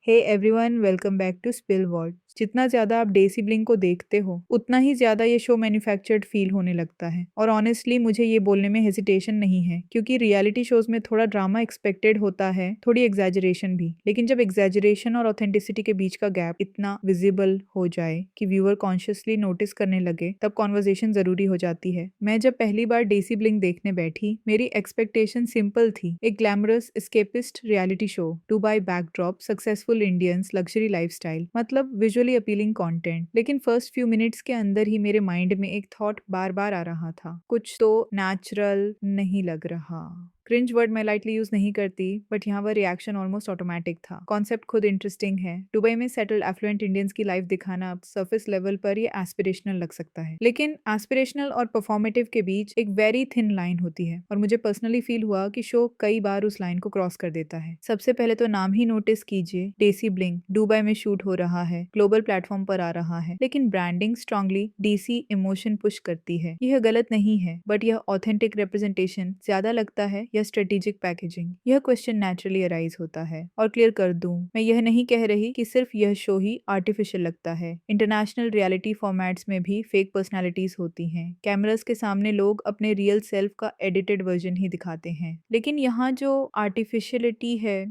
Hey everyone, welcome back to Spill World. जितना ज्यादा आप डेसी ब्लिंक को देखते हो उतना ही ज्यादा ये शो मैन्युफैक्चर्ड फील होने लगता है। और ऑनेस्टली मुझे ये बोलने में हेजिटेशन नहीं है, क्योंकि रियलिटी शोज में थोड़ा ड्रामा एक्सपेक्टेड होता है, थोड़ी एग्जैजरेशन भी। लेकिन जब एग्जैजरेशन और ऑथेंटिसिटी के बीच का गैप इतना विजिबल हो जाए कि व्यूअर कॉन्शियसली नोटिस करने लगे, तब कॉन्वर्जेशन जरूरी हो जाती है। मैं जब पहली बार डेसी ब्लिंक देखने बैठी, मेरी एक्सपेक्टेशन सिंपल थी। एक glamorous escapist reality show, Dubai backdrop, successful Indians, luxury lifestyle, मतलब विजुअली अपीलिंग कंटेंट। लेकिन फर्स्ट फ्यू मिनट्स के अंदर ही मेरे माइंड में एक थॉट बार बार आ रहा था, कुछ तो नेचुरल नहीं लग रहा। क्रिंज वर्ड मैं लाइटली यूज नहीं करती, बट यहाँ पर रिएक्शन ऑलमोस्ट ऑटोमेटिक था। कॉन्सेप्ट खुद इंटरेस्टिंग है। दुबई में सेटल्ड एफ्लुएंट इंडियंस की लाइफ दिखाना सरफेस लेवल पर ये एस्पिरेशनल लग सकता है, लेकिन एस्पिरेशनल और परफॉर्मेटिव के बीच एक वेरी थिन लाइन होती है। और मुझे पर्सनली फील हुआ कि शो कई बार उस लाइन को क्रॉस कर देता है। सबसे पहले तो नाम ही नोटिस कीजिए, डेसी ब्लिंक। दुबई में शूट हो रहा है, ग्लोबल प्लेटफॉर्म पर आ रहा है, लेकिन branding strongly DC emotion push करती है। यह गलत नहीं है, बट यह ऑथेंटिक रिप्रेजेंटेशन ज्यादा लगता है या स्ट्रेटेजिक पैकेजिंग? यह क्वेश्चन नेचुरली अराइज होता है। और क्लियर कर दूं, मैं यह नहीं कह रही कि सिर्फ यह शो ही आर्टिफिशियल लगता है। इंटरनेशनल रियलिटी फॉर्मेट्स में भी फेक पर्सनालिटीज होती हैं। कैमरास के सामने लोग अपने रियल सेल्फ का एडिटेड वर्जन ही दिखाते हैं, लेकिन यहाँ जो आर्टिफिशियलिटी है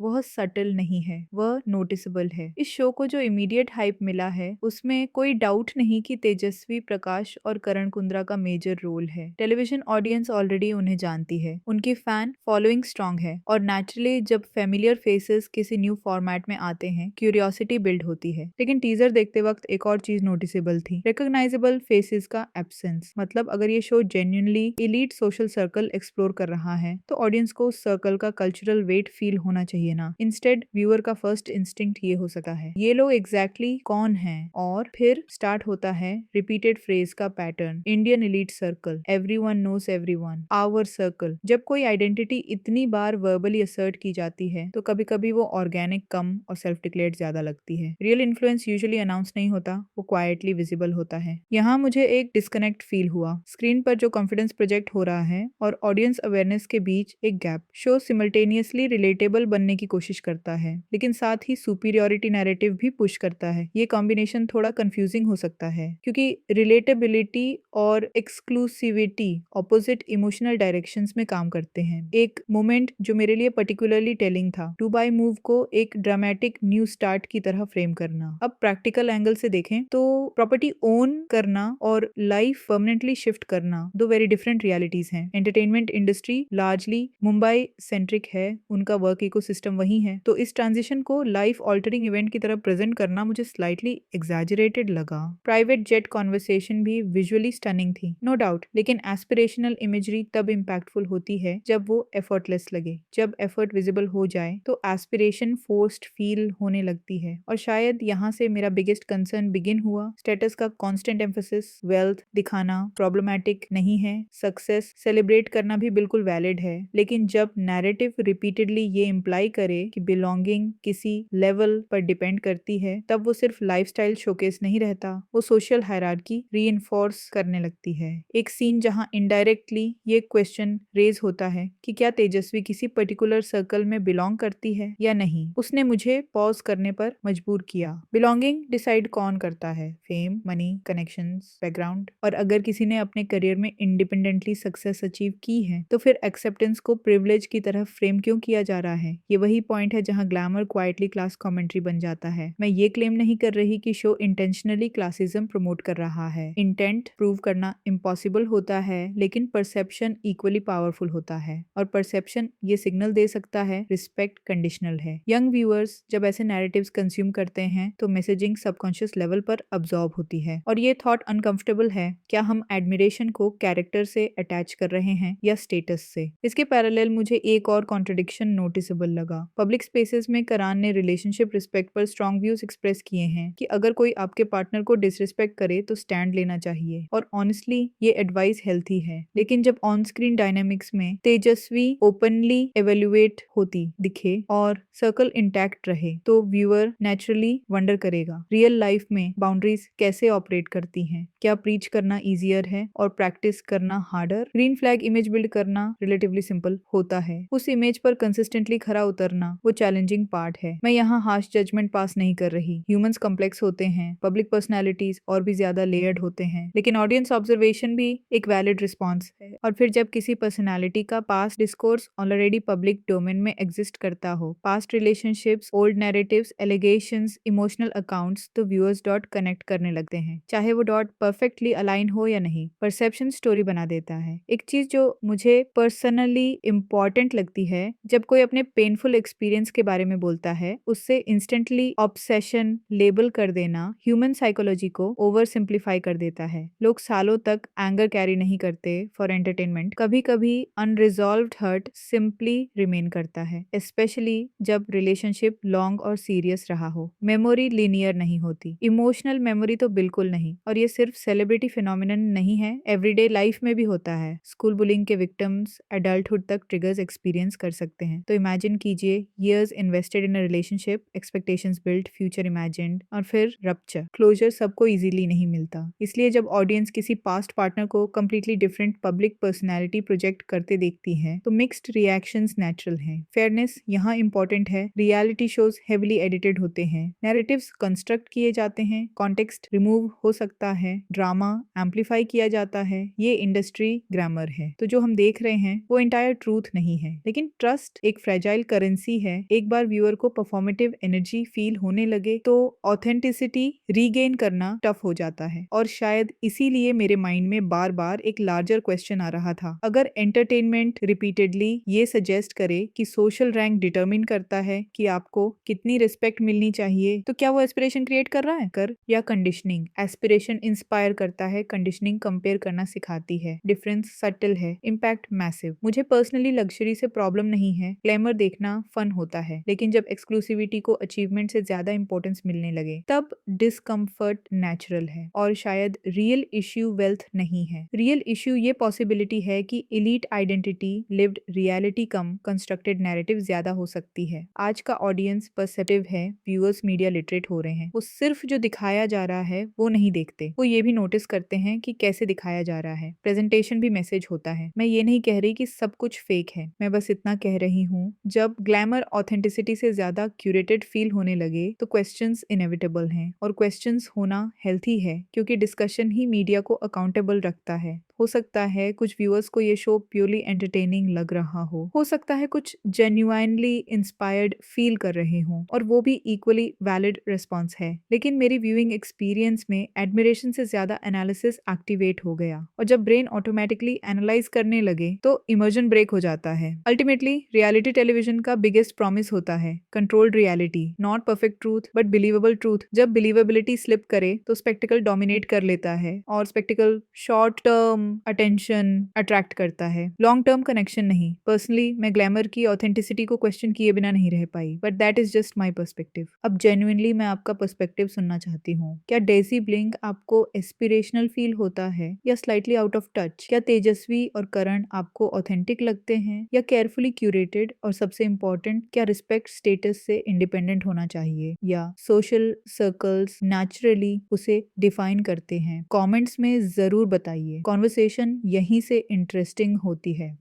वह सटल नहीं है, वह नोटिसेबल है। इस शो को जो इमीडिएट हाइप मिला है, उसमें कोई डाउट नहीं कि तेजस्वी प्रकाश और करण कुंद्रा का मेजर रोल है। टेलीविजन ऑडियंस ऑलरेडी उन्हें जानती है, उनकी फैन फॉलोइंग स्ट्रांग है, और नेचुरली जब फेमिलियर फेसेस किसी न्यू फॉर्मेट में आते हैं, क्यूरियोसिटी बिल्ड होती है। लेकिन टीजर देखते वक्त एक और चीज नोटिसेबल थी, रिकॉग्नाइजेबल फेसेस का एब्सेंस। मतलब अगर ये show genuinely elite social circle explore कर रहा है, तो ऑडियंस को उस सर्कल का कल्चरल वेट फील होना चाहिए ना। इंस्टेड व्यूअर का फर्स्ट इंस्टिंक्ट ये हो सकता है, ये लोग एग्जैक्टली कौन है? और फिर स्टार्ट होता है रिपीटेड फ्रेज का pattern, Indian elite circle, everyone knows everyone, our circle. जब कोई आइडेंटिटी इतनी बार वर्बली असर्ट की जाती है, तो कभी कभी वो ऑर्गेनिक कम और सेल्फ डिक्लेयर्ड ज्यादा लगती है। रियल इन्फ्लुएंस यूजुअली अनाउंस नहीं होता, वो क्वाइटली विजिबल होता है। यहाँ मुझे एक डिस्कनेक्ट फील हुआ। स्क्रीन पर जो कॉन्फिडेंस प्रोजेक्ट हो रहा है और ऑडियंस अवेयरनेस के बीच एक गैप। शो सिमल्टेनियसली रिलेटेबल बनने की कोशिश करता है, लेकिन साथ ही सुपीरियोरिटी नैरेटिव भी पुश करता है। ये कॉम्बिनेशन थोड़ा कंफ्यूजिंग हो सकता है, क्योंकि रिलेटेबिलिटी और एक्सक्लूसिविटी ऑपोजिट इमोशनल डायरेक्शंस में काम करते हैं। एक मोमेंट जो मेरे लिए पर्टिकुलरली टेलिंग था, दुबई मूव को एक ड्रामेटिक न्यू स्टार्ट की तरह फ्रेम करना। अब प्रैक्टिकल एंगल से देखें तो प्रॉपर्टी ओन करना और लाइफ परमानेंटली शिफ्ट करना दो वेरी डिफरेंट रियलिटीज हैं। Entertainment industry largely Mumbai centric है, उनका वर्क इकोसिस्टम वही है, तो इस ट्रांजिशन को लाइफ ऑल्टरिंग इवेंट की तरह प्रेजेंट करना मुझे स्लाइटली एग्जैजरेटेड लगा। प्राइवेट जेट कॉन्वर्सेशन भी विजुअली स्टनिंग थी, नो डाउट, लेकिन एस्पिरेशनल इमेजरी तब इम्पैक्टफुल होती है जब वो एफर्टलेस लगे। जब एफर्ट विजिबल हो जाए तो एस्पिरेशन फोर्स्ड फील होने लगती है। और शायद यहाँ से मेरा बिगेस्ट कंसर्न बिगिन हुआ। स्टेटस का कांस्टेंट एम्फेसिस, वेल्थ दिखाना प्रॉब्लमैटिक नहीं है, सक्सेस सेलिब्रेट करना भी बिल्कुल वैलिड है, लेकिन जब नैरेटिव रिपीटेडली ये इम्प्लाई करे कि बिलोंगिंग किसी लेवल पर डिपेंड करती है, तब वो सिर्फ लाइफस्टाइल शोकेस नहीं रहता, वो सोशल हायरार्की रीइंफोर्स करने लगती है। एक सीन जहां इनडायरेक्टली ये क्वेश्चन रेज होता है कि क्या तेजस्वी किसी पर्टिकुलर सर्कल में बिलोंग करती है या नहीं, उसने मुझे पॉज करने पर मजबूर किया। बिलोंगिंग डिसाइड कौन करता है? Fame, money, connections, background. और अगर किसी ने अपने करियर में इंडिपेंडेंटली सक्सेस अचीव की है, तो फिर एक्सेप्टेंस को प्रिविलेज की तरह फ्रेम क्यों किया जा रहा है? ये वही पॉइंट है जहां ग्लैमर क्वाइटली क्लास कमेंट्री बन जाता है। मैं ये क्लेम नहीं कर रही कि शो इंटेंशनली क्लासिज्म प्रमोट कर रहा है। इंटेंट प्रूव करना इम्पॉसिबल होता है, लेकिन परसेप्शन इक्वली पावरफुल होता है, और परसेप्शन ये सिग्नल दे सकता है रिस्पेक्ट कंडीशनल है। यंग व्यूअर्स जब ऐसे नैरेटिव्स कंज्यूम करते हैं, तो मैसेजिंग सबकॉन्शियस लेवल पर अब्सॉर्ब होती है। और ये थॉट अनकंफर्टेबल है। क्या हम एडमिरेशन को कैरेक्टर से अटैच कर रहे हैं या स्टेटस से? इसके पैरेलल मुझे एक और कॉन्ट्रडिक्शन नोटिसेबल लगा। पब्लिक स्पेसेस में करान ने रिलेशनशिप रिस्पेक्ट पर स्ट्रॉन्ग व्यूज एक्सप्रेस किए हैं कि अगर कोई आपके पार्टनर को डिसरिस्पेक्ट करे तो स्टैंड लेना चाहिए, और ऑनेस्टली ये एडवाइस हेल्थी है। लेकिन जब ऑन स्क्रीन डायनामिक्स में तेजस्वी ओपनली एवेल्युएट होती दिखे और सर्कल इंटैक्ट रहे तो व्यूअर नेचुरली वंडर करेगा रियल लाइफ में बाउंड्रीज कैसे ऑपरेट करती हैं। क्या प्रीच करना इजियर है और प्रैक्टिस करना harder? Green flag image build करना रिलेटिवली सिंपल होता है, उस इमेज पर कंसिस्टेंटली खरा उतरना वो चैलेंजिंग पार्ट है। मैं यहाँ हार्श जजमेंट पास नहीं कर रही। ह्यूमंस कॉम्प्लेक्स होते हैं, पब्लिक पर्सनैलिटीज और भी ज्यादा लेयर्ड होते हैं, लेकिन ऑडियंस ऑब्जर्वेशन भी एक वैलिड रिस्पॉन्स है। और फिर जब किसी पर्सनैलिटी का past discourse already public domain में एग्जिस्ट करता हो, past relationships, old narratives, allegations, emotional accounts, तो व्यूअर्स डॉट कनेक्ट करने लगते हैं, चाहे वो डॉट परफेक्टली अलाइन हो या नहीं। परसेप्शन स्टोरी बना देता है। एक चीज जो मुझे पर्सनली इम्पोर्टेंट लगती है, जब कोई अपने पेनफुल एक्सपीरियंस के बारे में बोलता है, उससे इंस्टेंटली ऑब्सेशन लेबल कर देना ह्यूमन साइकोलॉजी को ओवर सिंप्लीफाई कर देता है। लोग सालों तक एंगर कैरी नहीं करते फॉर एंटरटेनमेंट। कभी कभी अनरिजॉल्व्ड हर्ट सिंपली रिमेन करता है, स्पेशली जब रिलेशनशिप लॉन्ग और सीरियस रहा हो। मेमोरी लीनियर नहीं होती, इमोशनल मेमोरी तो बिल्कुल नहीं। और ये सिर्फ सेलिब्रिटी फिनोमिनन नहीं है, एवरीडे लाइफ में भी होता है। स्कूल बुलिंग के विक्टिम्स एडल्टहुड तक ट्रिगर्स एक्सपीरियंस कर सकते हैं। तो इमेजिन कीजिए, years invested in a relationship, expectations built, future imagined और फिर रप्चर। क्लोजर सबको इजीली नहीं मिलता, इसलिए जब ऑडियंस किसी पास्ट पार्टनर को completely different public personality project करते देखती है तो मिक्स्ड रिएक्शंस नेचुरल हैं। फेयरनेस यहाँ इंपॉर्टेंट है। रियलिटी शोज हेविली एडिटेड होते हैं, नैरेटिव्स कंस्ट्रक्ट किए जाते हैं, कॉन्टेक्स्ट रिमूव हो सकता है, ड्रामा एम्पलीफाई किया जाता है। ये इंडस्ट्री ग्रामर है। तो जो हम देख रहे हैं वो इंटायर ट्रूथ नहीं है, लेकिन ट्रस्ट एक फ्रेजाइल करेंसी है। एक बार व्यूअर को परफॉर्मेटिव एनर्जी फील होने लगे तो ऑथेंटिसिटी रीगेन करना टफ हो जाता है। और शायद इसीलिए मेरे माइंड में बार बार एक लार्जर क्वेश्चन आ रहा था, अगर एंटरटेनमेंट रिपीटेडली ये सजेस्ट करे कि सोशल रैंक डिटरमिन करता है कि आपको कितनी रिस्पेक्ट मिलनी चाहिए, तो क्या वो एस्पिरेशन क्रिएट कर रहा है कर या कंडीशनिंग? एस्पिरेशन इंस्पायर करता है, कंडीशनिंग कंपेयर करना सिखाती है। डिफरेंस सटल है, इम्पैक्ट मैसिव। मुझे पर्सनली लग्जरी से प्रॉब्लम नहीं है, ग्लैमर देखना फन होता है, लेकिन जब एक्सक्लूसिविटी को अचीवमेंट से ज्यादा इंपॉर्टेंस मिलने लगे तब डिस्कम्फर्ट नेचुरल है। और शायद रियल इश्यू वेल्थ नहीं है, रियल इश्यू ये पॉसिबिलिटी है कि एलीट आइडेंटिटी लिव्ड रियलिटी कम कंस्ट्रक्टेड नैरेटिव ज्यादा हो सकती है। आज का ऑडियंस परसेप्टिव है, व्यूअर्स मीडिया लिटरेट हो रहे हैं, वो सिर्फ जो दिखाया जा रहा है वो नहीं देखते, वो ये भी नोटिस करते हैं कि कैसे दिखाया जा रहा है। प्रेजेंटेशन भी मैसेज होता है। मैं ये नहीं कह रही कि सब कुछ फेक है, मैं बस इतना कह रही हूँ, जब ग्लैमर ऑथेंटिसिटी से ज्यादा क्यूरेटेड फील होने लगे तो क्वेश्चंस इनएविटेबल हैं। और क्वेश्चंस होना हेल्थी है, क्योंकि डिस्कशन ही मीडिया को अकाउंटेबल रखता है। हो सकता है कुछ व्यूअर्स को ये शो प्योरली एंटरटेनिंग लग रहा हो सकता है कुछ जेन्युइनली इंस्पायर्ड फील कर रहे हों, और वो भी इक्वली वैलिड रिस्पॉन्स है। लेकिन मेरी व्यूइंग एक्सपीरियंस में एडमिरेशन से ज्यादा एनालिसिस एक्टिवेट हो गया, और जब ब्रेन ऑटोमेटिकली एनालाइज करने लगे तो इमर्जन ब्रेक हो जाता है। अल्टीमेटली रियलिटी टेलीविजन का बिगेस्ट प्रॉमिस होता है controlled reality, not perfect truth but believable truth. जब बिलीवेबिलिटी स्लिप करे तो स्पेक्टिकल डोमिनेट कर लेता है, और spectacle short term attention attract करता है, लॉन्ग टर्म कनेक्शन नहीं। पर्सनली मैं ग्लैमर की ऑथेंटिसिटी को क्वेश्चन किए बिना नहीं रह पाई, but that is just my perspective. अब जेन्युइनली मैं आपका पर्सपेक्टिव सुनना चाहती हूँ। क्या डेजी ब्लिंक आपको एस्पिरेशनल फील होता है या स्लाइटली आउट ऑफ टच? क्या तेजस्वी और करण आपको ऑथेंटिक लगते हैं या केयरफुली क्यूरेटेड? और सबसे इम्पोर्टेंट, क्या रिस्पेक्ट स्टेटस से इंडिपेंडेंट होना चाहिए या सोशल सर्कल्स नेचुरली उसे डिफाइन करते हैं? कमेंट्स में जरूर बताइए, कॉन्वर्सेशन यहीं से इंटरेस्टिंग होती है।